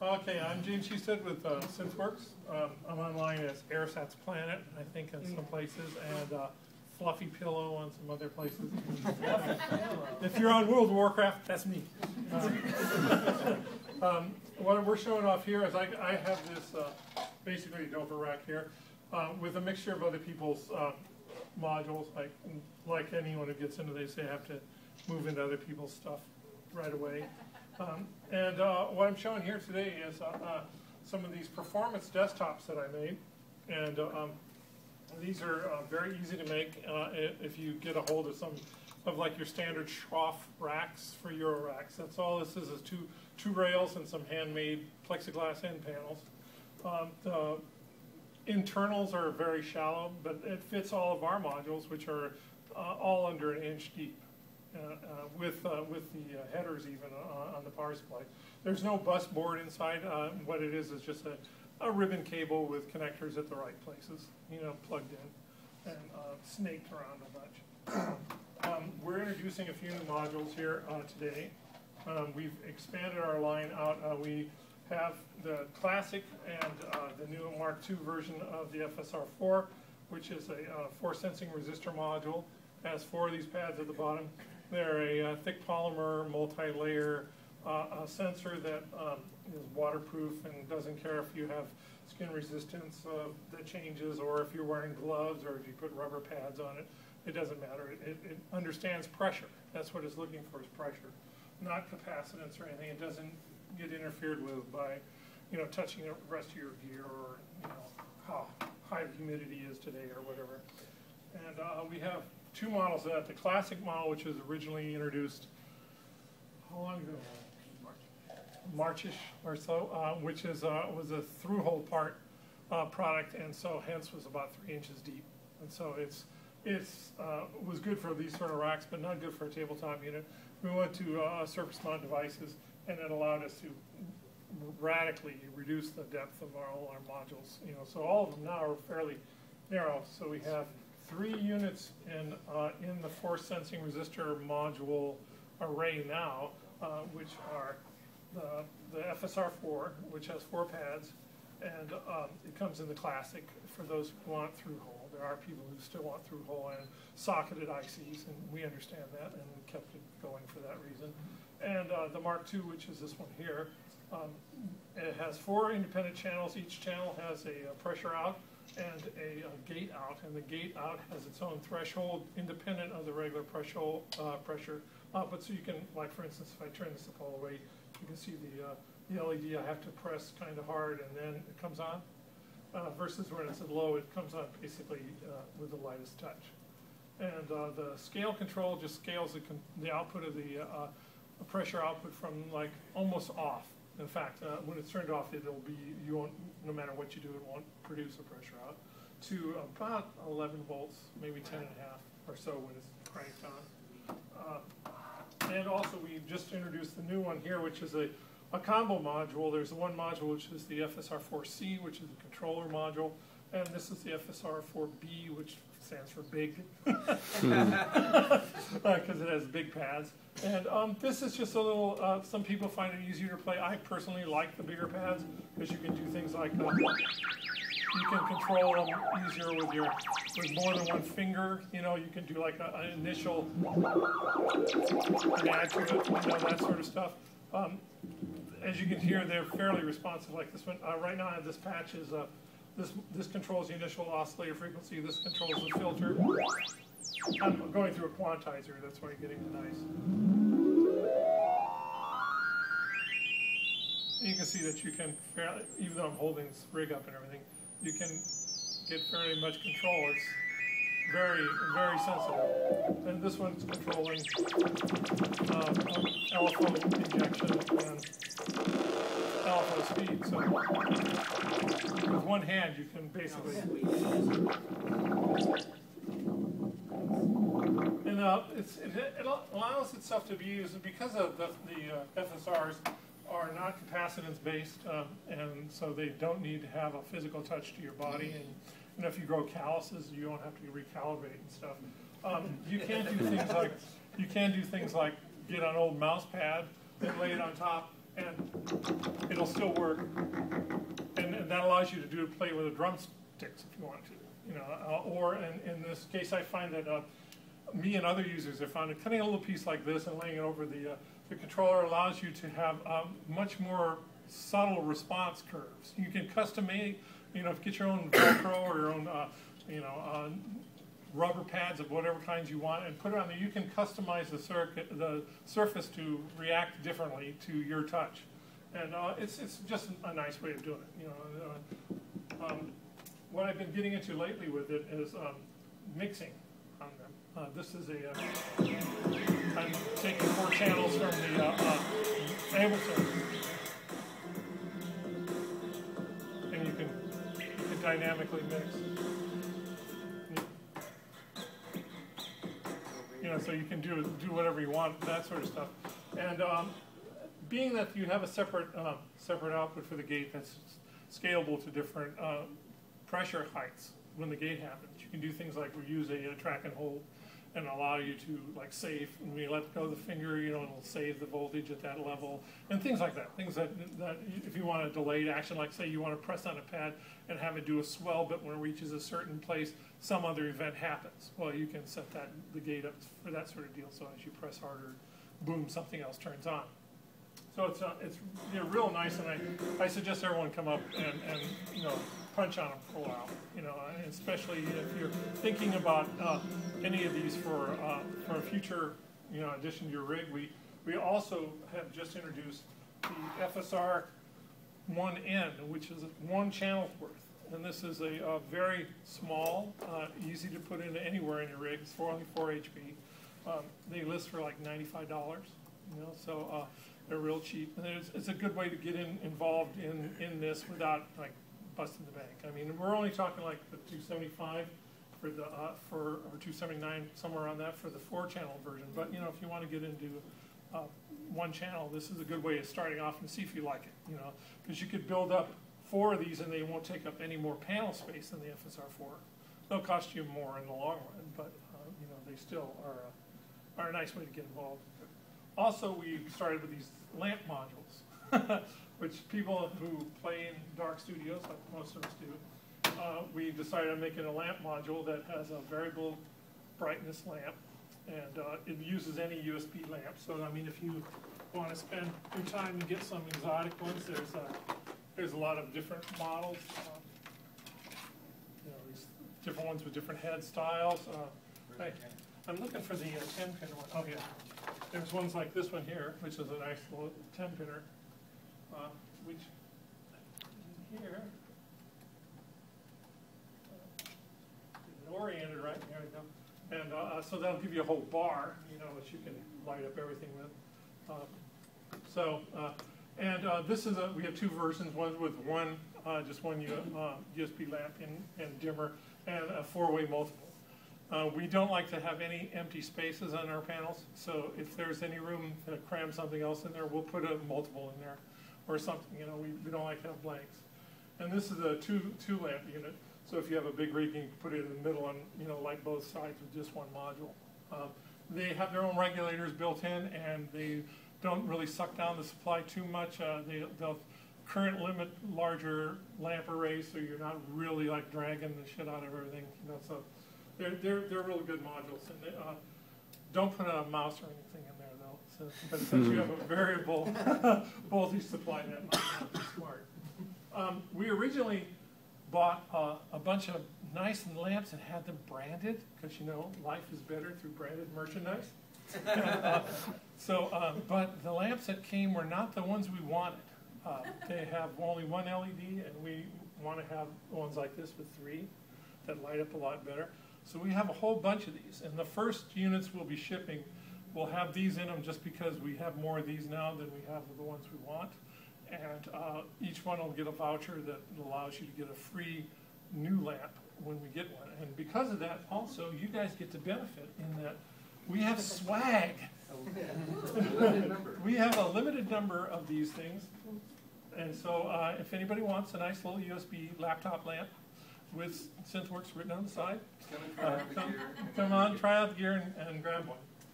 Okay, I'm James Husted with Synthwerks. I'm online as Airsat's Planet, I think, in some places, and Fluffy Pillow on some other places. If you're on World of Warcraft, that's me. What we're showing off here is I have this basically Dover rack here with a mixture of other people's modules. Like anyone who gets into this, they have to move into other people's stuff right away. And what I'm showing here today is some of these performance desktops that I made. And these are very easy to make if you get a hold of some of like your standard Schroff racks for Euro racks. That's all this is two rails and some handmade plexiglass end panels. The internals are very shallow, but it fits all of our modules, which are all under an inch deep. With the headers even on the power supply. There's no bus board inside. What it is just a ribbon cable with connectors at the right places, plugged in and snaked around a bunch. We're introducing a few new modules here today. We've expanded our line out. We have the classic and the new Mark II version of the FSR4, which is a force sensing resistor module. Has 4 of these pads at the bottom. They're a thick polymer, multi-layer sensor that is waterproof and doesn't care if you have skin resistance that changes, or if you're wearing gloves, or if you put rubber pads on it. It doesn't matter. It understands pressure. That's what it's looking for, is pressure, not capacitance or anything. It doesn't get interfered with by, touching the rest of your gear, or how high the humidity is today or whatever. And we have 2 models of that. The classic model, which was originally introduced, how long ago? March-ish or so, which is was a through-hole part product, and so hence was about 3 inches deep. And so it's was good for these sort of racks, but not good for a tabletop unit. We went to surface mount devices, and it allowed us to radically reduce the depth of all our modules. So all of them now are fairly narrow. So we have 3 units in the force sensing resistor module array now, which are the FSR4, which has 4 pads, and it comes in the classic for those who want through hole. There are people who still want through hole and socketed ICs, and we understand that, and we kept it going for that reason. And the Mark II, which is this one here, it has 4 independent channels. Each channel has a pressure out and a gate out, and the gate out has its own threshold independent of the regular pressure output. So you can, like for instance, if I turn this up all the way, you can see the LED I have to press kind of hard and then it comes on, versus when it's at low, it comes on basically with the lightest touch. And the scale control just scales the output of the pressure output from like almost off. In fact, when it's turned off, it'll be, you won't, no matter what you do, it won't produce a pressure out, to about 11 volts, maybe 10 and a half or so when it's cranked on. And also, we just introduced the new one here, which is a combo module. There's one module which is the FSR4C, which is a controller module, and this is the FSR4B, which stands for big, because it has big pads. And this is just a little, some people find it easier to play. I personally like the bigger pads, because you can do things like, you can control them easier with more than one finger. You can do like an initial add to it, that sort of stuff. As you can hear, they're fairly responsive like this one. Right now I have this patch is, this controls the initial oscillator frequency, this controls the filter. I'm going through a quantizer, that's why you're getting the nice. You can see that you can, even though I'm holding this rig up and everything, you can get fairly much control. It's very, very sensitive. And this one's controlling LFO injection and LFO speed. So with one hand, you can basically. And it allows itself to be used because of the FSRs are not capacitance based, and so they don't need to have a physical touch to your body. And if you grow calluses, you don't have to recalibrate and stuff. You can do things like get an old mouse pad and lay it on top, and it'll it'll still work, and that allows you to play with the drumsticks if you want to, you know. Or in this case, I find that me and other users have found that cutting a little piece like this and laying it over the controller allows you to have much more subtle response curves. You can custom make, you know, get your own Velcro or your own, you know, rubber pads of whatever kinds you want and put it on there. You can customize the surface to react differently to your touch. And it's just a nice way of doing it. You know, what I've been getting into lately with it is mixing on them. This is I'm taking 4 channels from the Ableton, and you can dynamically mix. You know, so you can do whatever you want, that sort of stuff. And being that you have a separate output for the gate that's scalable to different pressure heights when the gate happens, you can do things like we use a track and hold and allow you to like save. When you let go of the finger, you know, it'll save the voltage at that level and things like that. Things that if you want a delayed action, like say you want to press on a pad and have it do a swell, but when it reaches a certain place, some other event happens. Well, you can set the gate up for that sort of deal. So as you press harder, boom, something else turns on. So it's you know, real nice, and I suggest everyone come up and you know, punch on them for a while. You know, especially if you're thinking about any of these for a future, you know, addition to your rig. We also have just introduced the FSR 1N, which is 1 channel worth, and this is a very small, easy to put into anywhere in your rig. It's only 4 HP. They list for like $95. You know, so. They're real cheap, and it's a good way to get involved in this without like busting the bank. I mean, we're only talking like the 275 for the or 279, somewhere around that for the 4-channel version. But you know, if you want to get into 1 channel, this is a good way of starting off and see if you like it. You know, because you could build up 4 of these and they won't take up any more panel space than the FSR4. They'll cost you more in the long run, but you know, they still are a nice way to get involved. Also, we started with these lamp modules, which people who play in dark studios, like most of us do, we decided on making a lamp module that has a variable brightness lamp, and it uses any USB lamp. So, I mean, if you want to spend your time and get some exotic ones, there's a lot of different models. You know, these different ones with different head styles. I'm looking for the 10-pin one. Oh, yeah. There's ones like this one here, which is a nice little 10-pinner, which here, oriented right, there we go. And so that'll give you a whole bar, you know, which you can light up everything with. This is we have 2 versions, one with just one USB lamp and dimmer, and a 4-way multiple. We don't like to have any empty spaces on our panels, so if there's any room to cram something else in there, we'll put a multiple in there or something. You know, we don't like to have blanks. And this is a two lamp unit, so if you have a big rig, you can put it in the middle and, you know, light both sides with just 1 module. They have their own regulators built in, and they don't really suck down the supply too much. They'll current limit larger lamp arrays, so you're not really like dragging the shit out of everything. You know, so. They're really good modules, and they, don't put a mouse or anything in there though. So, but since you have a variable voltage supply, that might not be smart. We originally bought a bunch of nice lamps and had them branded, because you know life is better through branded merchandise. But the lamps that came were not the ones we wanted. They have only 1 LED, and we want to have ones like this with 3 that light up a lot better. So we have a whole bunch of these, and the first units we'll be shipping will have these in them just because we have more of these now than we have of the ones we want. And each one will get a voucher that allows you to get a free new lamp when we get one. And because of that, also, you guys get to benefit in that we have swag. We have a limited number of these things. And so if anybody wants a nice little USB laptop lamp with Synthwerks written on the side, come on, try out the gear and grab one.